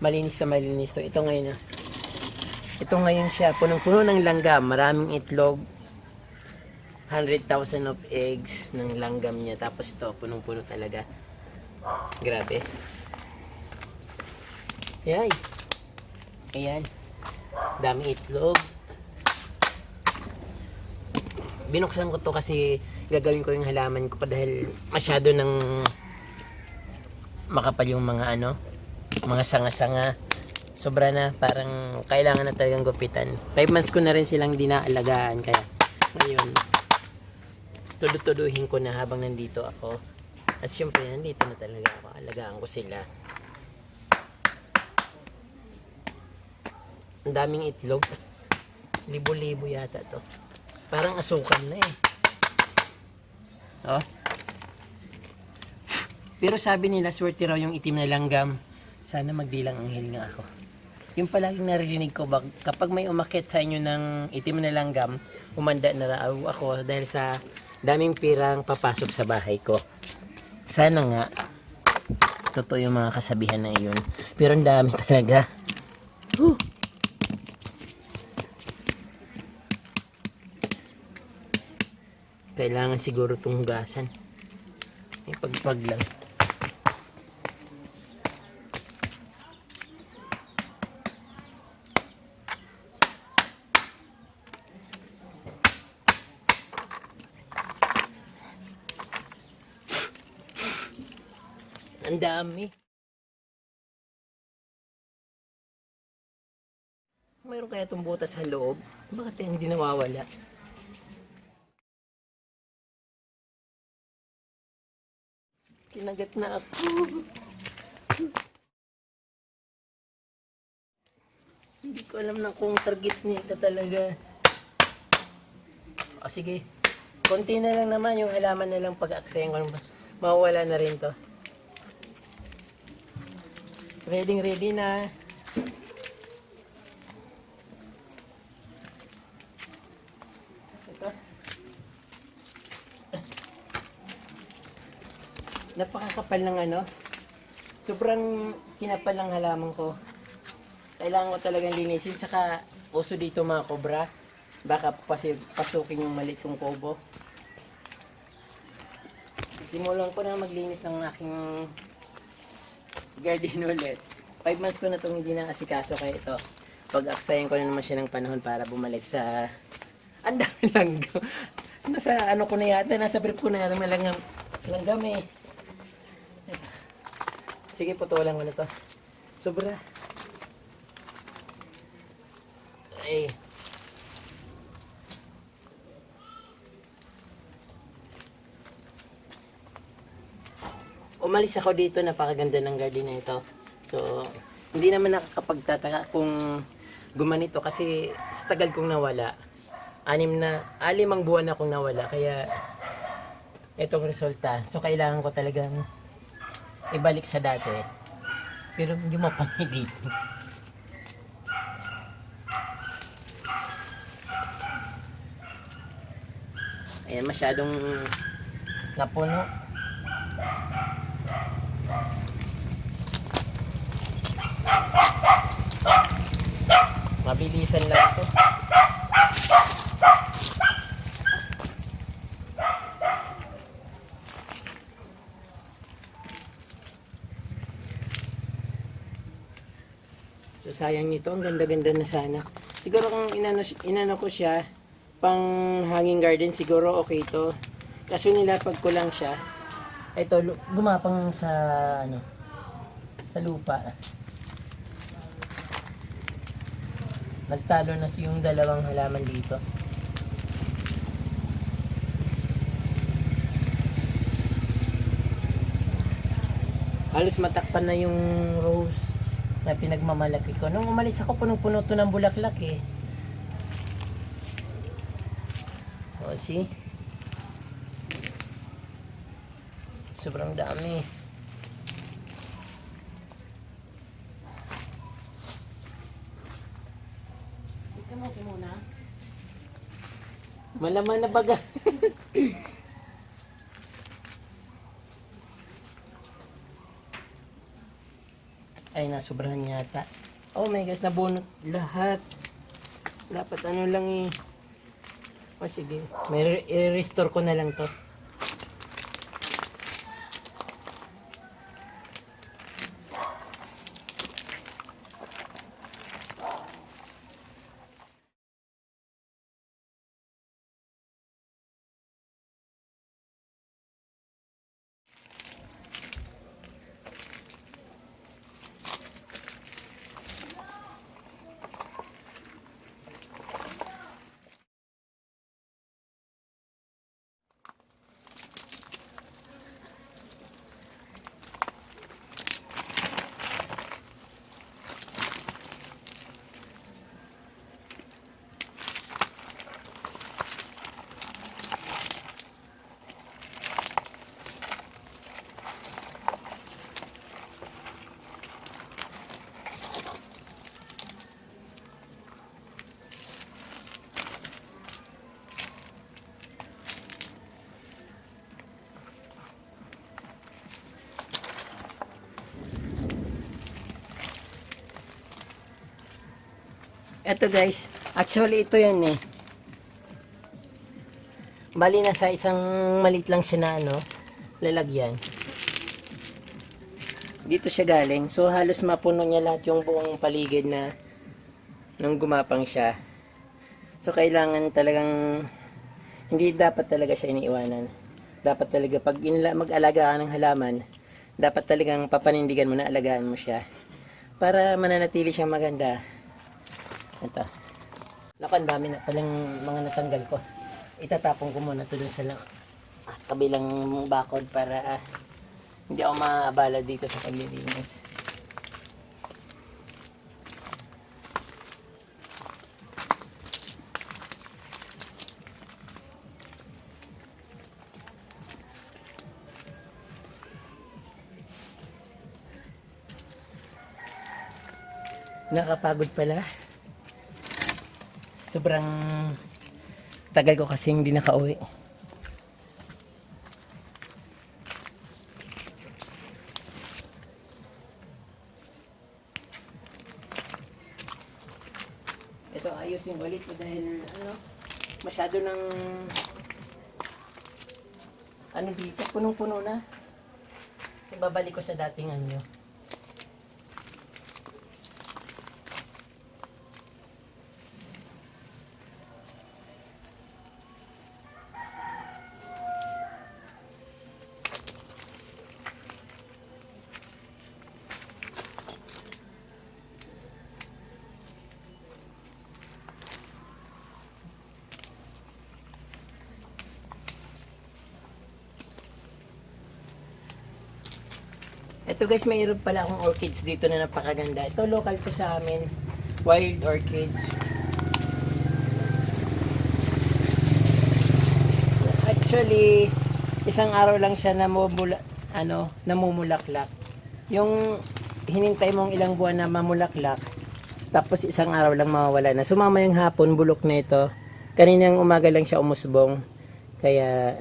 Malinis na malinis to. Ito ngayon, ito ngayon siya, punong-puno ng langgam, maraming itlog, 100,000 of eggs ng langgam niya. Tapos ito, punong-puno talaga. Grabe. Yay. Ayan. Dami itlog. Binuksan ko to kasi gagawin ko yung halaman ko pa dahil masyado ng makapal yung mga mga sanga-sanga. Sobra na, parang kailangan na talagang gupitan. 5 months ko na rin silang dinaalagaan, kaya ngayon tudutuduhin ko na habang nandito ako. At syempre nandito na talaga ako, alagaan ko sila. Ang daming itlog, libo-libo yata to, parang asukan na eh. Oh. Pero sabi nila swerte raw yung itim na langgam. Sana magdilang anghel nga ako. Yung palaging naririnig ko, kapag may umakyat sa inyo ng itim na langgam, umanda na raw ako dahil sa daming pirang papasok sa bahay ko. Sana nga totoo yung mga kasabihan na iyon. Pero ang dami talaga. Kailangan siguro itong hugasan. Ipagpag lang. Ang dami. Mayroon kaya itong butas sa loob? Bakit hindi nawawala? Kinagat na ako. Hindi ko alam na kung target nito talaga. O sige. Konti na lang naman yung halaman na lang pag-aksayan ko. Mawawala na rin to. Ready na. Ito. Napakakapal ng sobrang kinapal ng halaman ko. Kailangan ko talagang linisin. Saka uso dito mga kobra. Baka pasukin yung maliit kong kubo. Simulan ko na maglinis ng aking garden ulit. 5 months ko na itong hindi nakasikaso, kaya ito, pag-aksayan ko na naman siya ng panahon para bumalik sa ang dami langgam. Nasa ko na yata, nasa brief ko na yata may langgam eh. Sige, putulan ko na to. Sobra. Ay. Umalis ako dito, napakaganda ng garden na ito. So, hindi naman nakakapagtataka kung gumanito kasi sa tagal kong nawala. 5 buwan akong nawala, kaya itong resulta. So, kailangan ko talagang ibalik sa dati. Pero hindi mapangi dito. Ayan, masyadong napuno. Mabilisan lang ito. So sayang nito, ang ganda-ganda na sana. Siguro kung inano ko siya pang hanging garden, siguro okay ito. Kaso nilapag ko lang siya. Ito gumapang sa sa lupa. Nagtalo na yung dalawang halaman dito. Halos matakpan na yung rose na pinagmamalaki ko. Nung umalis ako, punong-puno to ng bulaklak eh. O, see? Sobrang dami. Malaman na baga. Ay, nasobrahan yata. Oh my gosh, nabunot lahat. Dapat ano lang eh. O sige, may i-restore ko na lang to. Eto guys, actually ito yan eh. Bali na sa isang maliit lang siya na ano, lalagyan. Dito siya galing. So halos mapuno niya lahat yung buong paligid na nung gumapang siya. So kailangan talagang hindi dapat talaga siya iniiwanan. Dapat talaga pag mag-alaga ka ng halaman, dapat talagang papanindigan mo na alagaan mo siya para mananatili siyang maganda. Ito. Naku, ang dami na palang mga natanggal ko. Itatapon ko muna ito dun sa kabilang bakod para hindi ako maabala dito sa paglilinis. Nakapagod pala. Sobrang tagal ko kasi hindi nakauwi. Ito ayusin ulit ko dahil ano, masyado ng ano dito, punong-puno na. Ibabalik ko sa dating anyo. Ito guys, mayroon pala akong orchids dito na napakaganda. Ito local to sa amin. Wild orchids. Actually, isang araw lang siya namumulaklak. Yung hinintay mong ilang buwan na mamulaklak, tapos isang araw lang mawawala na. So mamayang hapon, bulok na ito. Kaninang umaga lang siya umusbong. Kaya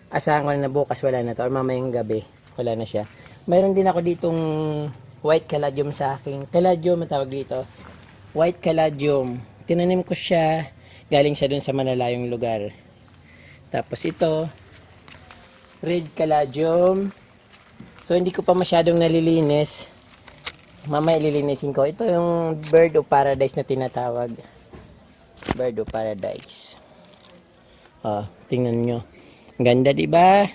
asahan ko na bukas wala na to. Or mamayang gabi, wala na siya. Mayroon din ako ditong white caladium sa akin. Caladium ang tawag dito. White caladium. Tinanim ko siya. Galing siya dun sa malalayong lugar. Tapos ito, red caladium. So hindi ko pa masyadong nalilinis. Mamaya lilinisin ko. Ito yung bird of paradise na tinatawag. Bird of paradise. Oh, tingnan nyo. Ganda, di ba?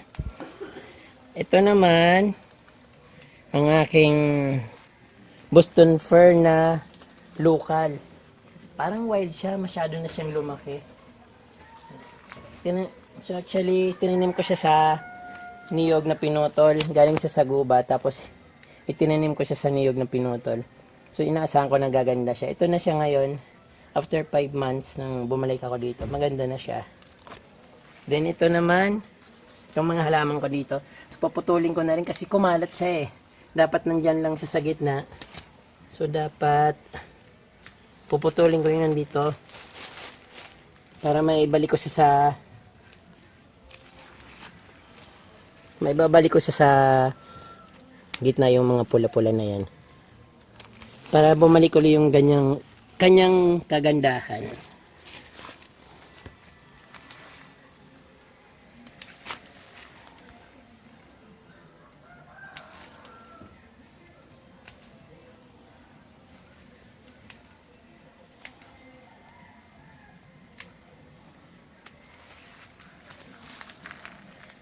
Ito naman ang aking Boston fir na local. Parang wild siya, masyado na siyang lumaki. So actually, tinanim ko siya sa niyog na pinutol. Galing siya sa guba, tapos itinanim ko siya sa niyog na pinutol. So inaasahan ko na gaganda siya. Ito na siya ngayon. After 5 months nang bumalik ako dito, maganda na siya. Then ito naman, itong mga halaman ko dito. So paputulin ko na rin kasi kumalat siya eh. Dapat nandyan lang siya sa gitna. So dapat puputulin ko yun nandito para maibalik ko siya sa maibabalik ko siya sa gitna yung mga pula-pula na yan. Para bumalik ulit yung kanyang kagandahan.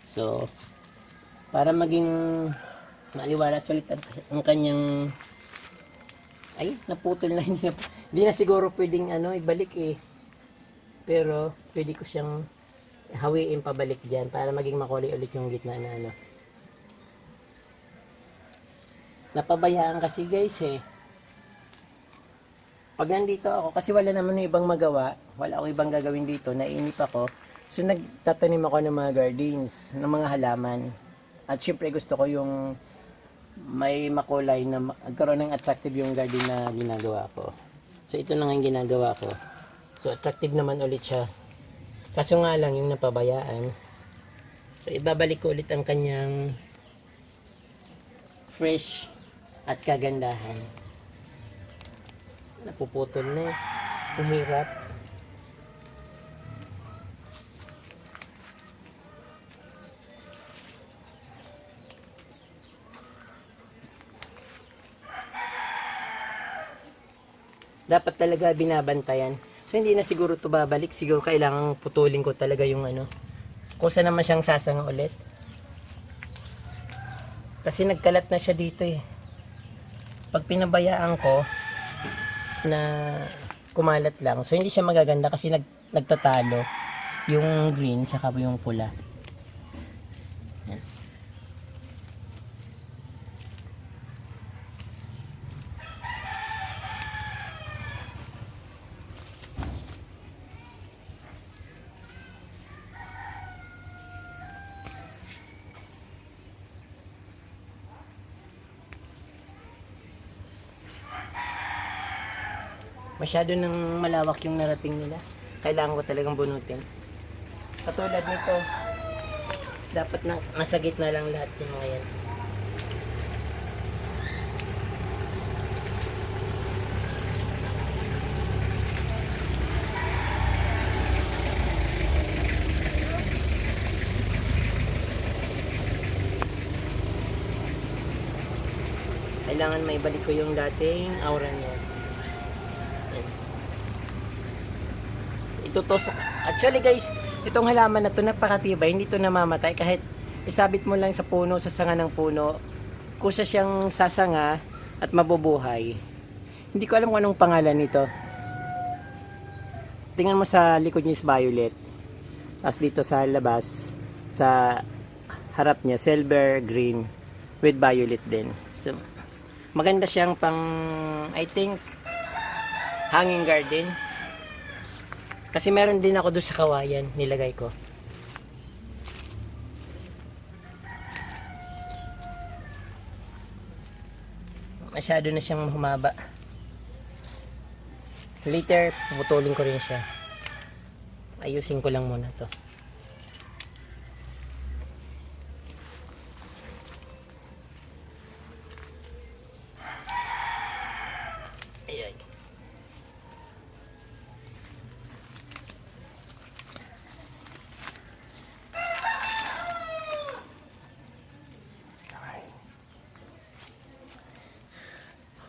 So, para maging maliwalas ulit ang kanyang ay, naputol na hindi na siguro pwedeng ibalik eh. Pero pwede ko siyang hawiin pabalik diyan para maging makulay ulit yung gitna na Napabayaan kasi guys eh. Pag nandito ako, kasi wala naman na ibang magawa, wala akong ibang gagawin dito, naiinip ako. So nagtatanim ako ng mga gardens, ng mga halaman. At syempre gusto ko yung may makulay na magkaroon ng attractive yung garden na ginagawa ko. So ito na nga yung ginagawa ko. So attractive naman ulit siya. Kaso nga lang yung napabayaan. So ibabalik ko ulit ang kanyang fresh at kagandahan. Napuputol na eh. Ang hirap. Dapat talaga binabantayan. So hindi na siguro to babalik. Siguro kailangan putulin ko talaga yung kung saan naman siyang sasanga ulit. Kasi nagkalat na siya dito eh. Pag pinabayaan ko na kumalat lang. So hindi siya magaganda kasi nagtatalo yung green saka yung pula. Yan. Masyado nang malawak yung narating nila. Kailangan ko talagang bunutin. Katulad nito, dapat nasa gitna lang lahat yung mga yan. Kailangan may balik ko yung dating aura niya. Itutusok. Actually guys, itong halaman na to napakatibay, hindi to namamatay kahit isabit mo lang sa puno, sa sanga ng puno. Kusa siyang sasanga at mabubuhay. Hindi ko alam kung anong pangalan nito. Tingnan mo sa likod niya is violet. Tapos dito sa labas, sa harap niya silver green with violet din. So maganda siyang pang, I think, hanging garden. Kasi meron din ako doon sa kawayan, nilagay ko. Masyado na siyang humaba. Later, puputulin ko rin siya. Ayusin ko lang muna to. Ayan.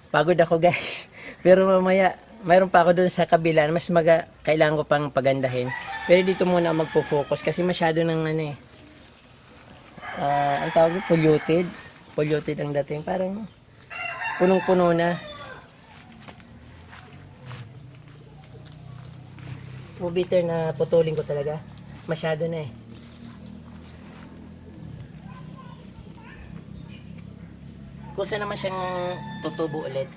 Pagod ako guys. Pero mamaya, mayroon pa ako doon sa kabila. Mas kailangan ko pang pagandahin. Pero dito muna magpo-focus kasi masyado ng ang tawag polluted. Polluted ang dating. Parang punong-puno na. So bitter na putulin ko talaga. Masyado na eh. Kusa naman siyang tutubo ulit.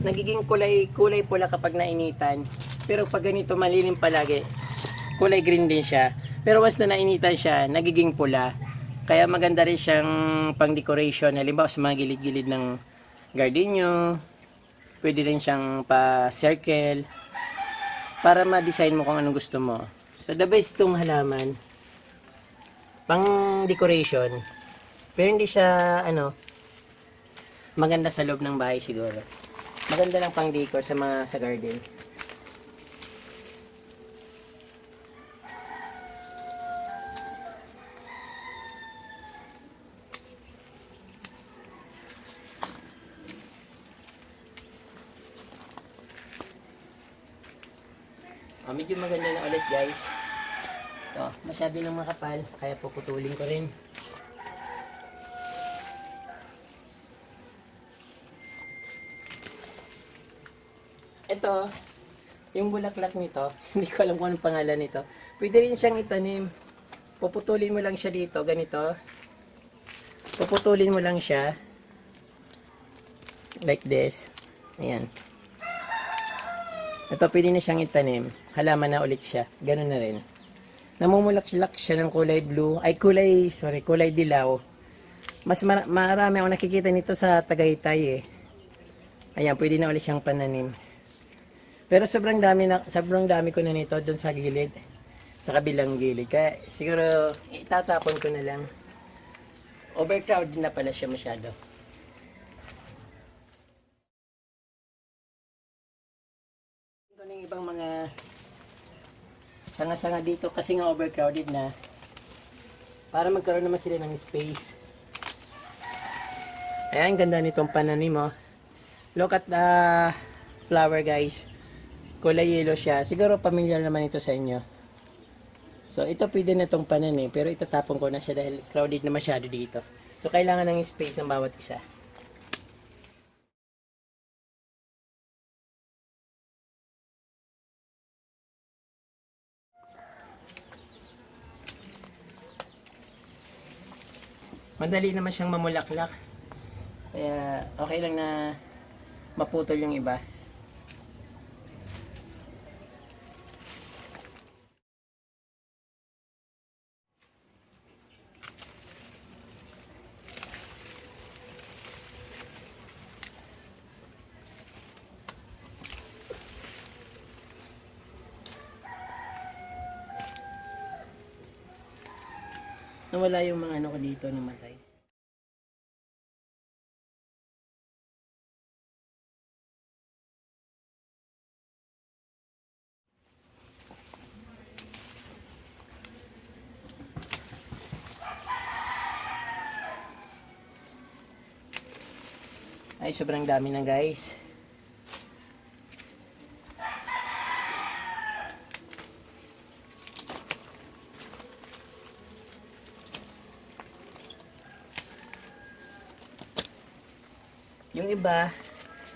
Nagiging kulay pula kapag nainitan. Pero pag ganito malilim palagi, kulay green din siya. Pero once na nainitan siya, nagiging pula. Kaya maganda rin siyang pang decoration. Halimbawa sa mga gilid-gilid ng garden nyo. Pwede rin siyang pa-circle. Para ma-design mo kung anong gusto mo. So the best itong halaman. Pang decoration. Pero hindi siya maganda sa loob ng bahay siguro. Maganda lang pang decor sa mga sa garden. Medyo maganda na ulit guys. So, masyado lang makapal, kaya puputulin ko rin. Ito, yung bulaklak nito, hindi ko alam kung anong pangalan nito. Pwede rin siyang itanim. Puputulin mo lang siya dito, ganito. Puputulin mo lang siya. Like this. Ayan. Ito, pwede na siyang itanim. Halaman na ulit siya. Ganun na rin. Namumulak-lak siya ng kulay blue. Ay, kulay dilaw. Mas marami ako nakikita nito sa Tagaytay eh. Ayan, pwede na ulit siyang pananim. Pero sobrang dami ko na nito doon sa gilid. Sa kabilang gilid. Kaya siguro itatapon ko na lang. Overcrowded na pala siya masyado. Ito na yung ibang mga sanga-sanga dito kasi nga overcrowded na. Para magkaroon naman sila ng space. Ayan, ganda nitong pananim oh. Look at the flower guys. Kulay yellow siya. Siguro pamilyar naman ito sa inyo. So ito pwede na itong pananim. Pero itatapon ko na siya dahil crowded na masyado dito. So kailangan ng space ng bawat isa. Madali naman siyang mamulaklak. Kaya okay lang na maputol yung iba. Nawala yung mga ano ko dito, namatay. Ay, sobrang dami na guys.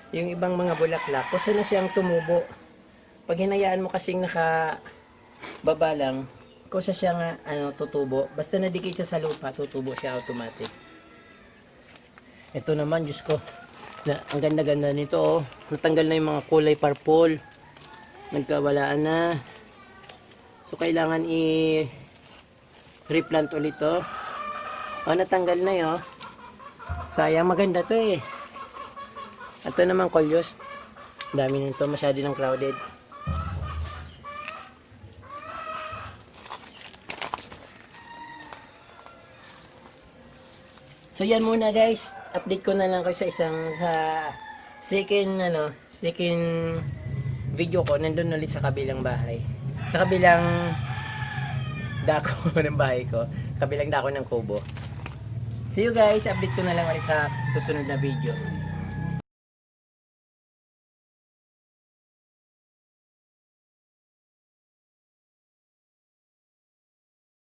Yung ibang mga bulaklak, kusa na siyang tumubo. Pag hinayaan mo kasing nakababa lang, kusa siya nga tutubo. Basta nadikit siya sa lupa, tutubo siya automatic. Ito naman, Diyos ko, ang ganda-ganda nito oh. Natanggal na yung mga kulay purple. Nagkawalaan na. So kailangan i-replant ulit to. Oh, natanggal na 'yo. Sayang, maganda to eh. Ito naman kolyos. Dami nito, masyado ng crowded. So yan muna guys. Update ko na lang kayo sa second video ko. Nandun ulit sa kabilang bahay. Sa kabilang dako ng bahay ko. Kabilang dako ng kubo. See you guys. Update ko na lang ulit sa susunod na video.